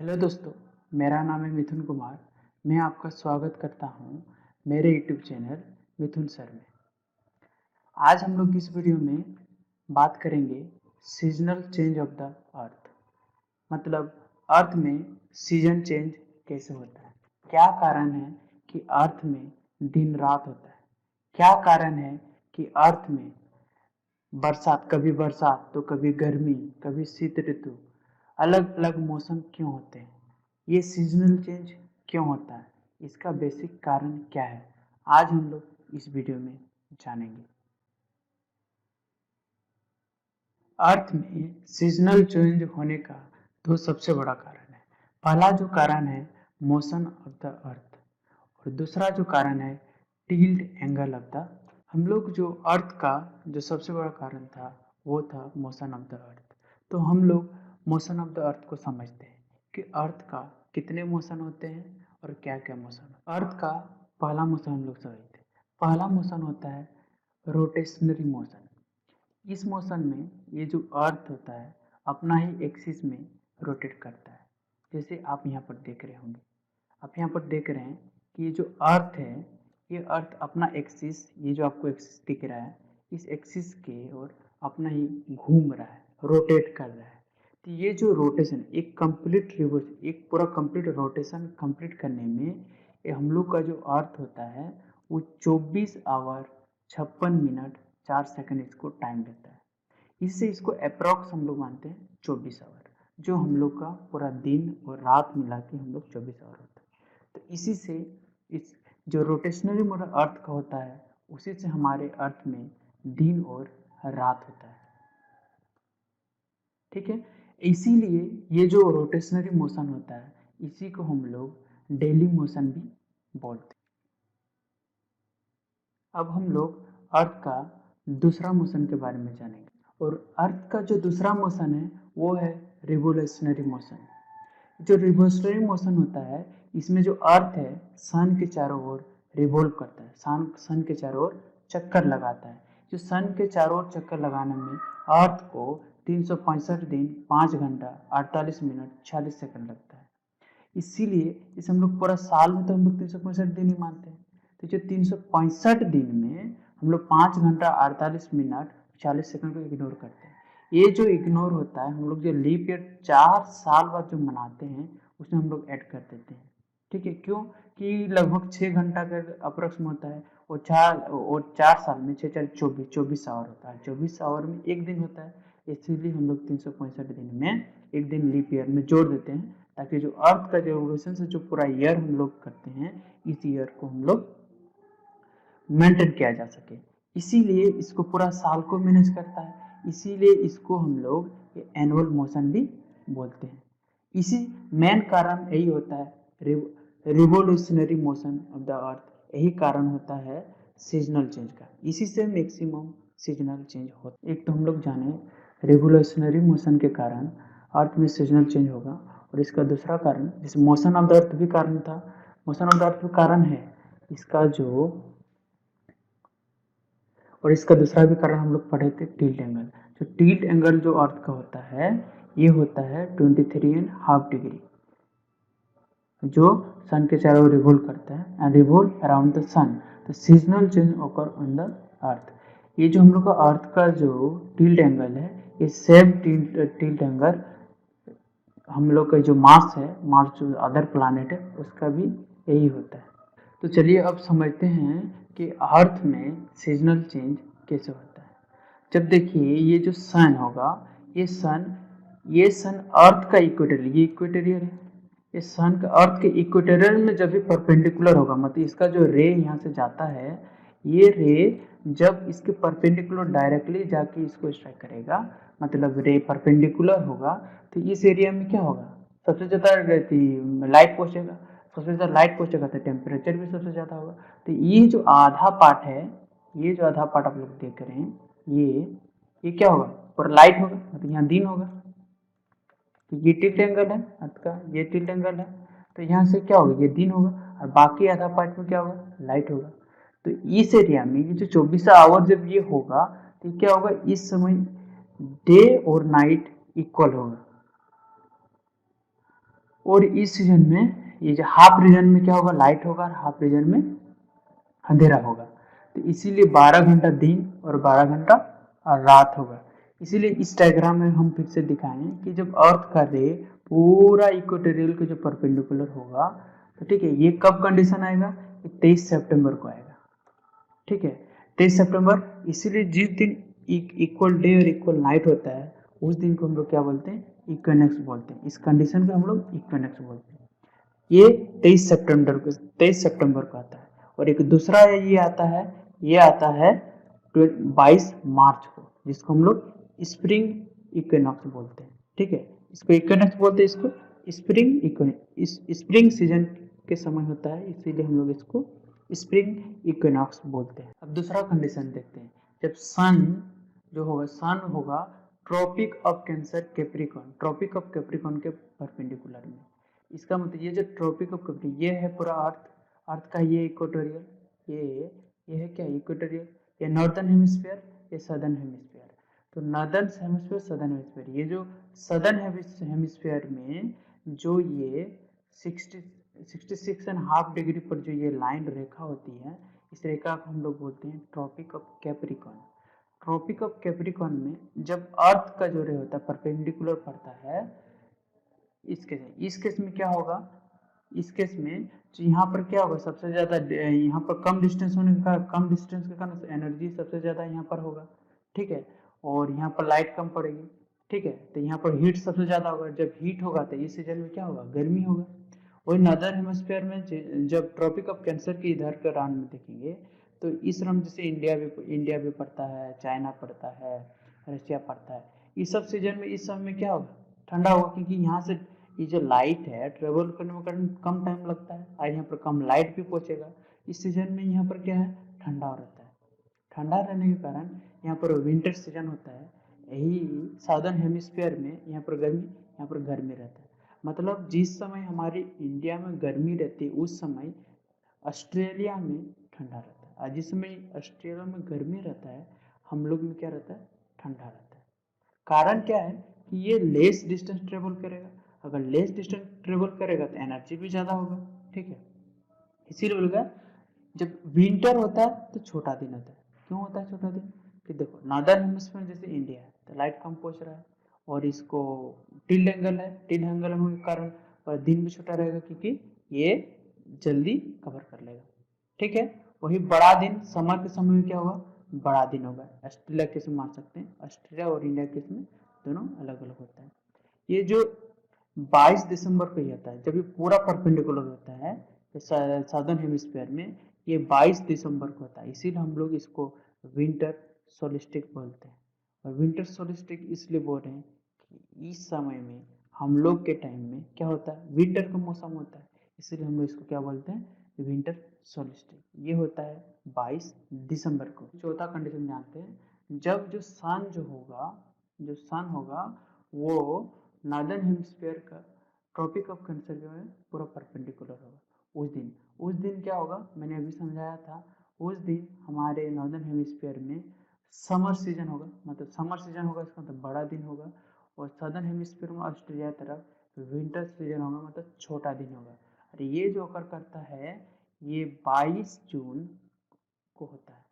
Hello दोस्तों, मेरा नाम है मिथुन कुमार। मैं आपका स्वागत करता हूँ मेरे यूट्यूब चैनल मिथुन सर में। आज हम लोग इस वीडियो में बात करेंगे seasonal change of the earth. मतलब अर्थ में सीजन चेंज कैसे होता है, क्या कारण है कि अर्थ में दिन रात होता है, क्या कारण है कि अर्थ में कभी बरसात तो कभी गर्मी, कभी शीत ऋतु, अलग अलग मौसम क्यों होते हैं, ये सीजनल चेंज क्यों होता है, इसका बेसिक कारण क्या है, आज हम लोग इस वीडियो में जानेंगे। अर्थ में सीजनल चेंज होने का दो सबसे बड़ा कारण है। पहला जो कारण है मोशन ऑफ द अर्थ, और दूसरा जो कारण है टिल्ट एंगल ऑफ द। हम लोग जो अर्थ का जो सबसे बड़ा कारण था वो था मोशन ऑफ द अर्थ। तो हम लोग मोशन ऑफ द अर्थ को समझते हैं कि अर्थ का कितने मोशन होते हैं और क्या क्या मोशन। अर्थ का पहला मोशन हम लोग समझते हैं। पहला मोशन होता है रोटेशनरी मोशन। इस मोशन में ये जो अर्थ होता है अपना ही एक्सिस में रोटेट करता है। जैसे आप यहाँ पर देख रहे होंगे, आप यहाँ पर देख रहे हैं कि ये जो अर्थ है, ये अर्थ अपना एक्सिस, ये जो आपको एक्सिस दिख रहा है, इस एक्सिस के और अपना ही घूम रहा है, रोटेट कर रहा है। तो ये जो रोटेशन एक कंप्लीट रिवोल्यूशन, एक पूरा कंप्लीट रोटेशन कंप्लीट करने में ये हम लोग का जो अर्थ होता है वो 24 आवर 56 मिनट 4 सेकंड इसको टाइम लेता है। इससे इसको अप्रॉक्स हम लोग मानते हैं 24 आवर, जो हम लोग का पूरा दिन और रात मिला के हम लोग 24 आवर होता है। तो इसी से इस जो रोटेशनरी मोशन अर्थ का होता है उसी से हमारे अर्थ में दिन और रात होता है। ठीक है, इसीलिए ये जो रोटेशनरी मोशन होता है इसी को हम लोग डेली मोशन भी बोलते हैं। अब हम लोग अर्थ का दूसरा मोशन के बारे में जानेंगे, और अर्थ का जो दूसरा मोशन है वो है रिवोल्यूशनरी मोशन। जो रिवोल्यूशनरी मोशन होता है इसमें जो अर्थ है सन के चारों ओर रिवॉल्व करता है, सन के चारों ओर चक्कर लगाता है। जो सन के चारों ओर चक्कर लगाने में अर्थ को 365 दिन 5 घंटा 48 मिनट 46 सेकंड लगता है। इसीलिए इसे हम लोग पूरा साल में तो हम लोग 365 दिन ही मानते हैं। तो जो 365 दिन में हम लोग 5 घंटा 48 मिनट 40 सेकंड को इग्नोर करते हैं। ये जो इग्नोर होता है हम लोग जो लीप ईयर 4 साल बाद जो मनाते हैं उसमें हम लोग ऐड कर देते हैं। ठीक है, क्यों कि लगभग 6 घंटा का अप्रोक्स होता है, और 4 साल में 6 4 24 24 आवर होता है। 24 आवर में एक दिन होता है, इसीलिए हम लोग 365 दिन में एक दिन लीप ईयर में जोड़ देते हैं, ताकि जो अर्थ का जो रेवोल्यूशन से जो पूरा ईयर हम लोग करते हैं इस ईयर को हम लोग मेंटेन किया जा सके। इसीलिए इसको पूरा साल को मैनेज करता है, इसीलिए इसको हम लोग एनुअल मोशन भी बोलते हैं। इसी मेन कारण यही होता है revolutionary motion of the earth, यही कारण होता है सीजनल चेंज का। इसी से मैक्सिमम सीजनल चेंज होता है। एक तो हम लोग जाने रिवोल्यूशनरी मोशन के कारण अर्थ में सीजनल चेंज होगा, और इसका दूसरा कारण जैसे मोशन ऑफ द अर्थ भी कारण था, मोशन ऑफ द अर्थ भी कारण है इसका जो, और इसका दूसरा भी कारण हम लोग पढ़े थे टिल्ट एंगल। जो टिल्ट एंगल जो अर्थ का होता है ये होता है 23.5 डिग्री, जो सन के चारों ओर रिवॉल्व करता है एंड रिवॉल्व अराउंड द सन। तो seasonal change occur on the earth. ये जो हम लोग का अर्थ का जो टिल्ट एंगल है, ये सेम टिल्ट एंगल हम लोग का जो मार्स है, मार्स जो अदर प्लानेट है उसका भी यही होता है। तो चलिए अब समझते हैं कि अर्थ में सीजनल चेंज कैसे होता है। जब देखिए ये जो सन होगा, ये सन अर्थ का इक्वेटर, ये इक्वेटोरियल है, ये सन का अर्थ के इक्वेटोरियल में जब भी परपेंडिकुलर होगा, मतलब इसका जो रे यहाँ से जाता है, ये रे जब इसके परपेंडिकुलर डायरेक्टली जाके इसको स्ट्राइक करेगा, मतलब रे परपेंडिकुलर होगा, तो इस एरिया में क्या होगा, सबसे ज़्यादा लाइट पहुँचेगा। सबसे ज़्यादा लाइट पहुँचेगा तो टेम्परेचर भी सबसे ज़्यादा होगा। तो ये जो आधा पार्ट है, ये जो आधा पार्ट आप लोग देख रहे हैं, ये क्या होगा, पूरा लाइट होगा, मतलब यहाँ दिन होगा। तो ये टिल्ट एंगल है अर्थ का, ये टिल्ट एंगल है, तो यहाँ से क्या होगा, ये दिन होगा, और बाकी आधा पार्ट में क्या होगा, लाइट होगा। तो इस एरिया में ये जो 24 आवर जब ये होगा तो क्या होगा, इस समय डे और नाइट इक्वल होगा, और इस सीजन में ये जो हाफ रीजन में क्या होगा, लाइट होगा, और हाफ रीजन में अंधेरा होगा। तो इसीलिए 12 घंटा दिन और 12 घंटा रात होगा। इसीलिए इस डायग्राम में हम फिर से दिखाएं कि जब अर्थ का रे पूरा इक्वेटोरियल के जो परपेंडिकुलर होगा, तो ठीक है, ये कब कंडीशन आएगा, 23 सितंबर को आएगा। ठीक है, 23 सितंबर। इसीलिए जिस दिन इक्वल डे और इक्वल नाइट होता है, उस दिन को हम लोग क्या बोलते हैं, इक्विनॉक्स बोलते हैं। इस कंडीशन को हम लोग इक्विनॉक्स बोलते हैं। ये 23 सितंबर को आता है। और एक दूसरा ये आता है, ये आता है 22 मार्च को, जिसको हम लोग स्प्रिंग इक्विनॉक्स बोलते हैं। ठीक है, इसको इक्विनॉक्स बोलते हैं, इसको स्प्रिंग इक्विनॉक्स, स्प्रिंग सीजन के समय होता है, इसीलिए हम लोग इसको स्प्रिंग इक्विनॉक्स बोलते हैं। अब दूसरा कंडीशन देखते हैं। जब सन जो होगा, सन होगा tropic of Cancer Capricorn, tropic of Capricorn के परपेंडिकुलर में। इसका मतलब ये जो ट्रॉपिक ऑफ कैप्रिकॉर्न, ये है पूरा अर्थ, अर्थ का ये इक्वेटोरियल, ये है क्या, इक्वेटोरियल, ये नॉर्दर्न हेमिस्फीयर, ये सदर्न हेमिस्फीयर। तो नॉर्दर्न हेमिस्फीयर, सदर्न हेमिस्फीयर, ये जो सदर्न हेमिस्फीयर में जो ये 66.5 डिग्री पर जो ये लाइन रेखा होती है, इस रेखा को हम लोग बोलते हैं tropic of Capricorn. Tropic of Capricorn में जब अर्थ का जो रे होता है परपेंडिकुलर पड़ता है, इस केस में क्या होगा, इस केस में तो यहाँ पर क्या होगा, सबसे ज्यादा यहाँ पर कम डिस्टेंस होने के कारण, कम डिस्टेंस के कारण एनर्जी सबसे ज्यादा यहाँ पर होगा। ठीक है, और यहाँ पर लाइट कम पड़ेगी। ठीक है, तो यहाँ पर हीट सबसे ज्यादा होगा। जब हीट होगा तो इस सीजन में क्या होगा, गर्मी होगा। वही नदर हेमस्फीयर में जब ट्रॉपिक ऑफ कैंसर के इधर के राउंड में देखेंगे, तो इस राउंड जैसे इंडिया भी पड़ता है, चाइना पड़ता है, रशिया पड़ता है, इस सब सीजन में इस समय में क्या होगा, ठंडा होगा, क्योंकि यहाँ से ये जो लाइट है ट्रेवल करने में कम टाइम लगता है, और यहाँ पर कम लाइट भी पहुंचेगा। इस सीजन में यहाँ पर क्या है, ठंडा रहता है। ठंडा रहने के कारण यहाँ पर विंटर सीजन होता है। यही साउदर्न हेमिस्फीयर में यहाँ पर गर्मी, यहाँ पर गर्मी रहता है। मतलब जिस समय हमारी इंडिया में गर्मी रहती है, उस समय ऑस्ट्रेलिया में ठंडा रहता है, और जिस समय ऑस्ट्रेलिया में गर्मी रहता है, हम लोग में क्या रहता है, ठंडा रहता है। कारण क्या है कि ये लेस डिस्टेंस ट्रेवल करेगा। अगर लेस डिस्टेंस ट्रेवल करेगा तो एनर्जी भी ज़्यादा होगा। ठीक है, इसीलिए बोलेगा जब विंटर होता है तो छोटा दिन होता है। क्यों होता है छोटा दिन, कि देखो नॉर्दर्न हेमिस्फीयर जैसे इंडिया है तो लाइट कम पहुंच रहा है, और इसको टिल्ड एंगल है, टिल्ड एंगल होने के कारण और दिन भी छोटा रहेगा, क्योंकि ये जल्दी कवर कर लेगा। ठीक है, वही बड़ा दिन समर के समय में क्या होगा, बड़ा दिन होगा। ऑस्ट्रेलिया केस में मान सकते हैं, ऑस्ट्रेलिया और इंडिया केस में दोनों अलग अलग होता है। ये जो 22 दिसंबर को ही होता है, जब ये पूरा परपेंडिकुलर होता है साउदर्न हेमिस्फीयर में, ये 22 दिसंबर को होता है। इसीलिए हम लोग इसको विंटर सोलिस्टिक बोलते हैं। और विंटर सोलिस्टिक इसलिए बोल रहे हैं कि इस समय में हम लोग के टाइम में क्या होता है, विंटर का मौसम होता है, इसलिए हम लोग इसको क्या बोलते हैं, विंटर सोलिस्टिक। ये होता है 22 दिसंबर को। चौथा कंडीशन जानते हैं, जब जो सन होगा वो नॉर्दर्न हेमिस्फीयर का ट्रॉपिक ऑफ कैंसर जो है पूरा परपेंडिकुलर होगा। उस दिन क्या होगा, मैंने अभी समझाया था, उस दिन हमारे नॉर्दर्न हेमिस्फीयर में समर सीजन होगा। मतलब समर सीजन होगा, इसका मतलब बड़ा दिन होगा। और सदर्न हेमिस्फीयर में ऑस्ट्रेलिया तरफ विंटर सीजन होगा, मतलब छोटा दिन होगा। और ये जो अकर करता है, ये 22 जून को होता है।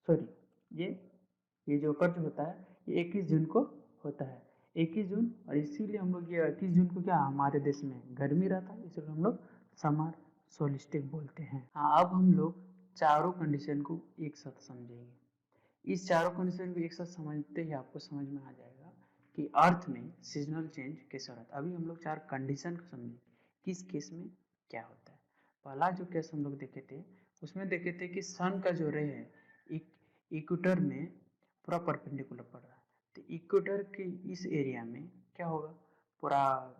सॉरी, ये जो अकर जो होता है ये 21 जून को होता है, 21 जून। और इसीलिए हम लोग ये 21 जून को क्या, हमारे देश में गर्मी रहता है, इसलिए हम लोग समर सोलिस्टिक बोलते हैं। हाँ, अब हम लोग चारों कंडीशन को एक साथ समझेंगे। इस चारों कंडीशन को एक साथ समझते ही आपको समझ में आ जाएगा कि अर्थ में सीजनल चेंज कैसे होता है। अभी हम लोग चार कंडीशन को समझेंगे, किस केस में क्या होता है। पहला जो केस हम लोग देखे थे, उसमें देखे थे कि सन का जो रे है इक्वेटर में पूरा परपेंडिकुलर पड़ रहा है। तो इक्वेटर के इस एरिया में क्या होगा, पूरा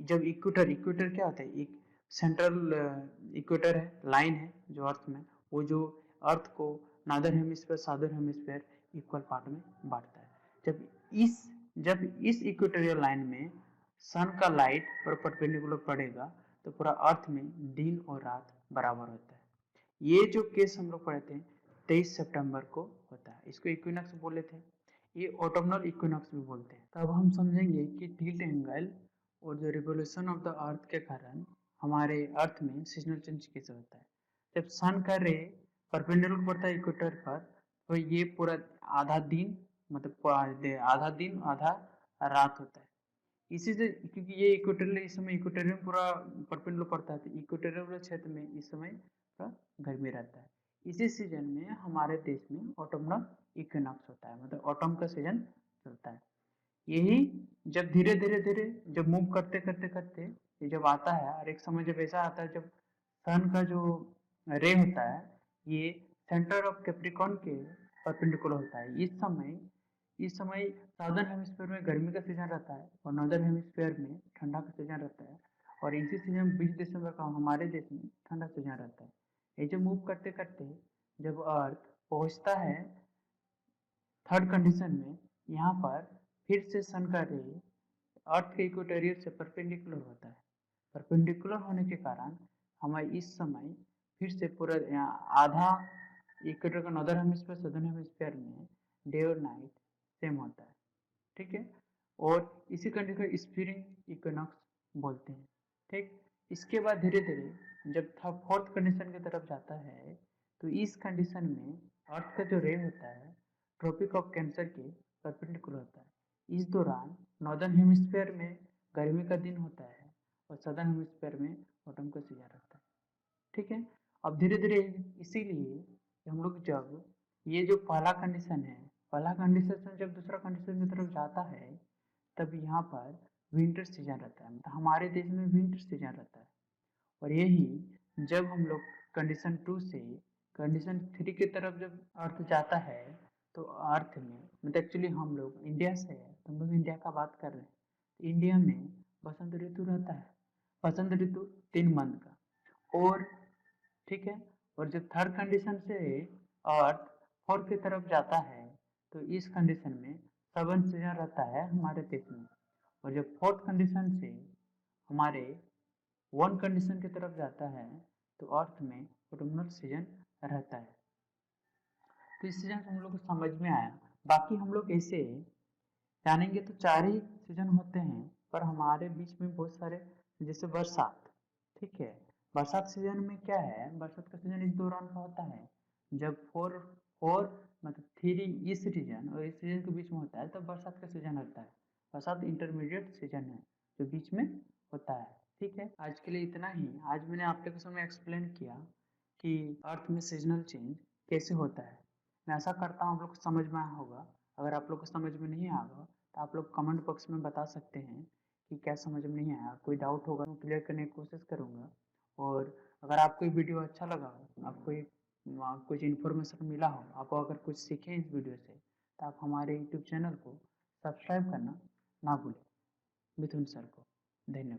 जब इक्वेटर क्या होता है, एक सेंट्रल इक्वेटर है, लाइन है जो अर्थ में, वो जो अर्थ को northern hemisphere southern hemisphere equal part में बांटता है। जब इस इक्वेटोरियल लाइन में सन का लाइट पर परपेंडिकुलर पड़ेगा, तो पूरा अर्थ में दिन और रात बराबर होता है। ये जो केस हम लोग पढ़े थे 23 सितंबर को होता है, इसको इक्विनॉक्स बोले थे। ये ऑटोमनल इक्विनॉक्स भी बोलते हैं। तब हम समझेंगे कि टिल्ट एंगल और जो रिवोल्यूशन ऑफ द अर्थ के कारण हमारे अर्थ में सीजनल चेंज कैसे होता है। जब सन का रे परपेंडिकुलर पड़ता है इक्वेटर पर, तो ये पूरा आधा दिन, मतलब आधा दिन आधा रात होता है। इसी से, क्योंकि ये इक्वेटोरियल, इस समय इक्वेटोरियल में पूरा परपेंडिकुलर पड़ता है, तो इक्वेटोरियल क्षेत्र में इस समय पूरा गर्मी रहता है। इसी सीजन में हमारे देश में ऑटोमनल इक्विनॉक्स होता है, मतलब ऑटम का सीजन चलता है। यही जब धीरे धीरे धीरे जब मूव करते करते करते ये जब आता है, और एक समय जब ऐसा आता है जब सन का जो रे होता है ये सेंटर ऑफ कैप्रिकॉर्न के परपेंडिकुलर होता है। इस समय साउदर्न हेमिस्फीयर में गर्मी का सीजन रहता है और नॉर्दर्न हेमिस्फीयर में ठंडा का सीजन रहता है, और इसी सीजन 20 दिसंबर का हमारे देश में ठंडा सीजन रहता है। ये जो मूव करते करते जब अर्थ पहुंचता है थर्ड कंडीशन में, यहाँ पर फिर से सन का रे अर्थ के इक्वेटोरियल से परपेंडिकुलर होता है। परपेंडिकुलर होने के कारण हमारे इस समय फिर से पूरा आधा इक्वेटर का नॉर्दर्न हेमिस्फीयर सदर्न हेमिस्फीयर में डे और नाइट सेम होता है, ठीक है। और इसी कंडीशन को स्प्रिंग इक्विनॉक्स बोलते हैं, ठीक। इसके बाद धीरे धीरे जब फोर्थ कंडीशन की तरफ जाता है, तो इस कंडीशन में अर्थ का जो रे होता है ट्रॉपिक ऑफ कैंसर के परपेंडिकुलर होता है। इस दौरान नॉर्दर्न हेमिस्फीयर में गर्मी का दिन होता है और सदर्न हेमिस्फीयर में ऑटम का सीजन रहता है, ठीक है। अब धीरे धीरे इसीलिए हम लोग जब ये जो पहला कंडीशन है, पहला कंडीशन से जब दूसरा कंडीशन की तरफ जाता है, तब यहाँ पर विंटर सीजन रहता है, मतलब हमारे देश में विंटर सीजन रहता है। और यही जब हम लोग कंडीशन 2 से कंडीशन 3 की तरफ जब अर्थ जाता है, तो अर्थ में, मतलब एक्चुअली हम लोग इंडिया से है तो हम लोग इंडिया का बात कर रहे हैं, तो इंडिया में बसंत ऋतु रहता है। बसंत ऋतु 3 मंथ का, और ठीक है। और जब थर्ड कंडीशन से अर्थ फोर्थ की तरफ जाता है, तो इस कंडीशन में 7 सीजन रहता है हमारे देश में। और जब फोर्थ कंडीशन से हमारे वन कंडीशन की तरफ जाता है, तो अर्थ में ऑटोमनल सीजन रहता है। तो इस सीजन से हम लोग को समझ में आया। बाकी हम लोग ऐसे जानेंगे तो 4 ही सीजन होते हैं, पर हमारे बीच में बहुत सारे, जैसे बरसात, ठीक है। बरसात सीजन में क्या है, बरसात का सीजन इस दौरान का होता है जब फोर फोर मतलब 3 इस रीजन और इस रीजन के बीच में होता है, तब बरसात का सीजन होता है। बरसात इंटरमीडिएट सीजन है जो बीच में होता है, ठीक है। आज के लिए इतना ही। आज मैंने आप लोगों के सामने एक्सप्लेन किया कि अर्थ में सीजनल चेंज कैसे होता है। मैं आशा करता हूँ आप लोग को समझ में आया होगा। अगर आप लोग को समझ में नहीं आएगा तो आप लोग कमेंट बॉक्स में बता सकते हैं कि क्या समझ में नहीं आया। कोई डाउट होगा तो क्लियर करने की कोशिश करूँगा। और अगर आपको ये वीडियो अच्छा लगा हो, आपको कुछ इन्फॉर्मेशन मिला हो, आप अगर कुछ सीखें इस वीडियो से, तो आप हमारे यूट्यूब चैनल को सब्सक्राइब करना ना भूलें। मिथुन सर को धन्यवाद।